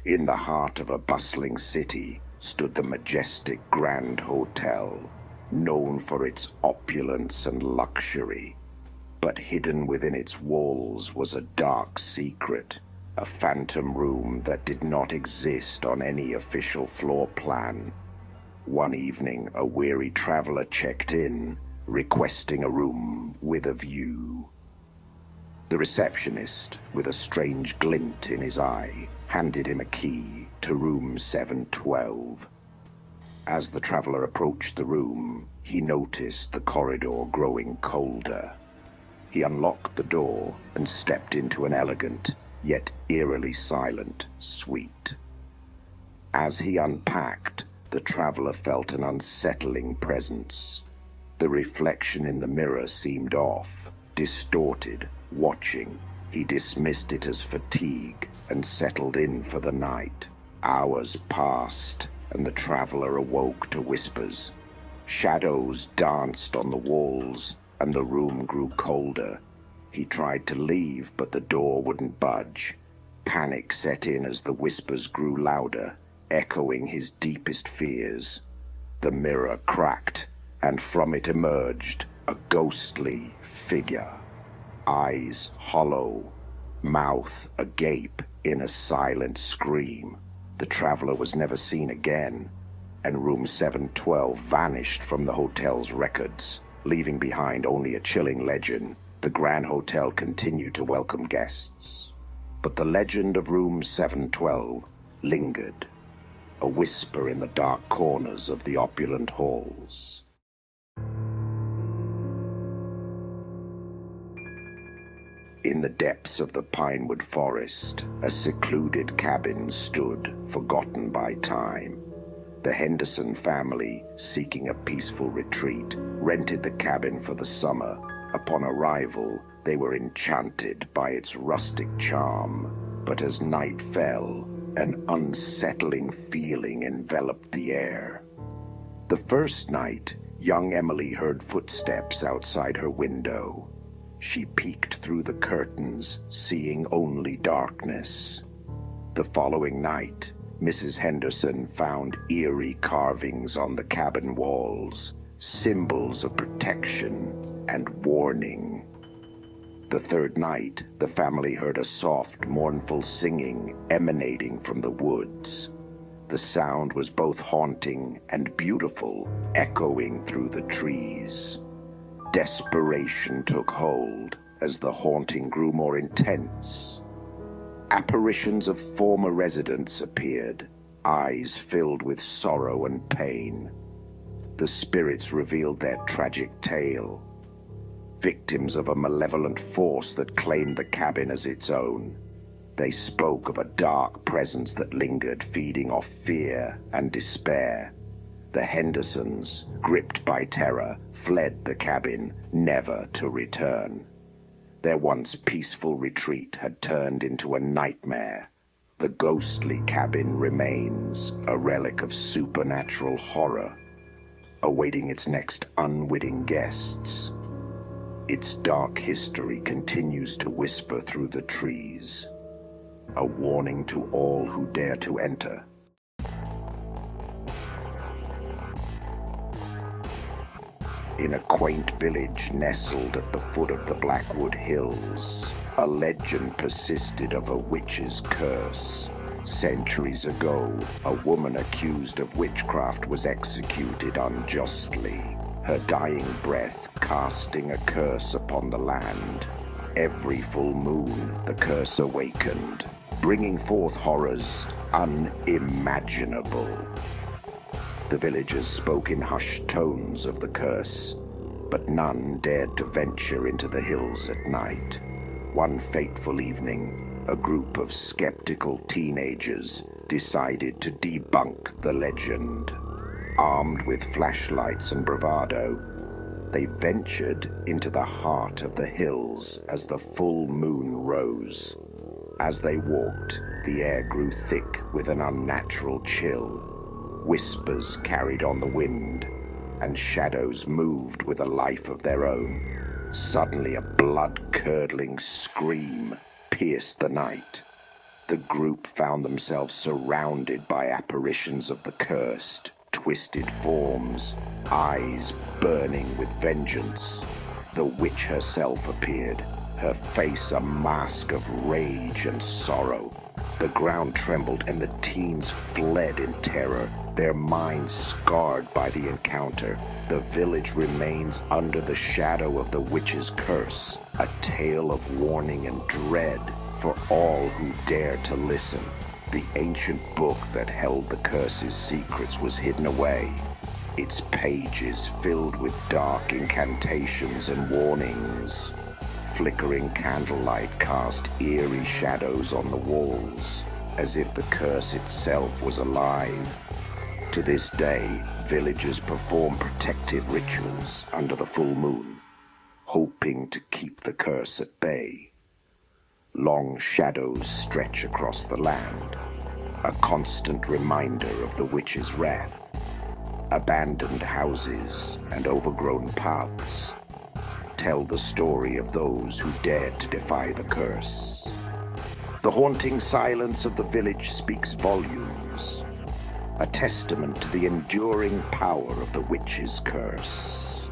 In the heart of a bustling city stood the majestic Grand Hotel, known for its opulence and luxury. But hidden within its walls was a dark secret, a phantom room that did not exist on any official floor plan. One evening, a weary traveler checked in, requesting a room with a view. The receptionist, with a strange glint in his eye, handed him a key to room 712. As the traveler approached the room, he noticed the corridor growing colder. He unlocked the door and stepped into an elegant, yet eerily silent, suite. As he unpacked, the traveler felt an unsettling presence. The reflection in the mirror seemed off, distorted. Watching, he dismissed it as fatigue and settled in for the night. Hours passed, and the traveler awoke to whispers. Shadows danced on the walls, and the room grew colder. He tried to leave, but the door wouldn't budge. Panic set in as the whispers grew louder, echoing his deepest fears. The mirror cracked, and from it emerged a ghostly figure. Eyes hollow, mouth agape in a silent scream. The traveler was never seen again, and room 712 vanished from the hotel's records, leaving behind only a chilling legend. The Grand Hotel continued to welcome guests, but the legend of room 712 lingered, a whisper in the dark corners of the opulent halls. In the depths of the Pinewood Forest, a secluded cabin stood, forgotten by time. The Henderson family, seeking a peaceful retreat, rented the cabin for the summer. Upon arrival, they were enchanted by its rustic charm. But as night fell, an unsettling feeling enveloped the air. The first night, young Emily heard footsteps outside her window. She peeked through the curtains, seeing only darkness. The following night, Mrs. Henderson found eerie carvings on the cabin walls, symbols of protection and warning. The third night, the family heard a soft, mournful singing emanating from the woods. The sound was both haunting and beautiful, echoing through the trees. Desperation took hold as the haunting grew more intense. Apparitions of former residents appeared, eyes filled with sorrow and pain. The spirits revealed their tragic tale, victims of a malevolent force that claimed the cabin as its own. They spoke of a dark presence that lingered, feeding off fear and despair. The Hendersons, gripped by terror, fled the cabin, never to return. Their once peaceful retreat had turned into a nightmare. The ghostly cabin remains a relic of supernatural horror, awaiting its next unwitting guests. Its dark history continues to whisper through the trees, a warning to all who dare to enter. In a quaint village nestled at the foot of the Blackwood Hills, a legend persisted of a witch's curse. Centuries ago, a woman accused of witchcraft was executed unjustly, her dying breath casting a curse upon the land. Every full moon, the curse awakened, bringing forth horrors unimaginable. The villagers spoke in hushed tones of the curse, but none dared to venture into the hills at night. One fateful evening, a group of skeptical teenagers decided to debunk the legend. Armed with flashlights and bravado, they ventured into the heart of the hills as the full moon rose. As they walked, the air grew thick with an unnatural chill. Whispers carried on the wind, and shadows moved with a life of their own. Suddenly a blood-curdling scream pierced the night. The group found themselves surrounded by apparitions of the cursed, twisted forms, eyes burning with vengeance. The witch herself appeared, her face a mask of rage and sorrow. The ground trembled and the teens fled in terror, their minds scarred by the encounter. The village remains under the shadow of the witch's curse, a tale of warning and dread for all who dare to listen. The ancient book that held the curse's secrets was hidden away, its pages filled with dark incantations and warnings. Flickering candlelight cast eerie shadows on the walls, as if the curse itself was alive. To this day, villagers perform protective rituals under the full moon, hoping to keep the curse at bay. Long shadows stretch across the land, a constant reminder of the witch's wrath. Abandoned houses and overgrown paths tell the story of those who dared to defy the curse. The haunting silence of the village speaks volumes, a testament to the enduring power of the witch's curse.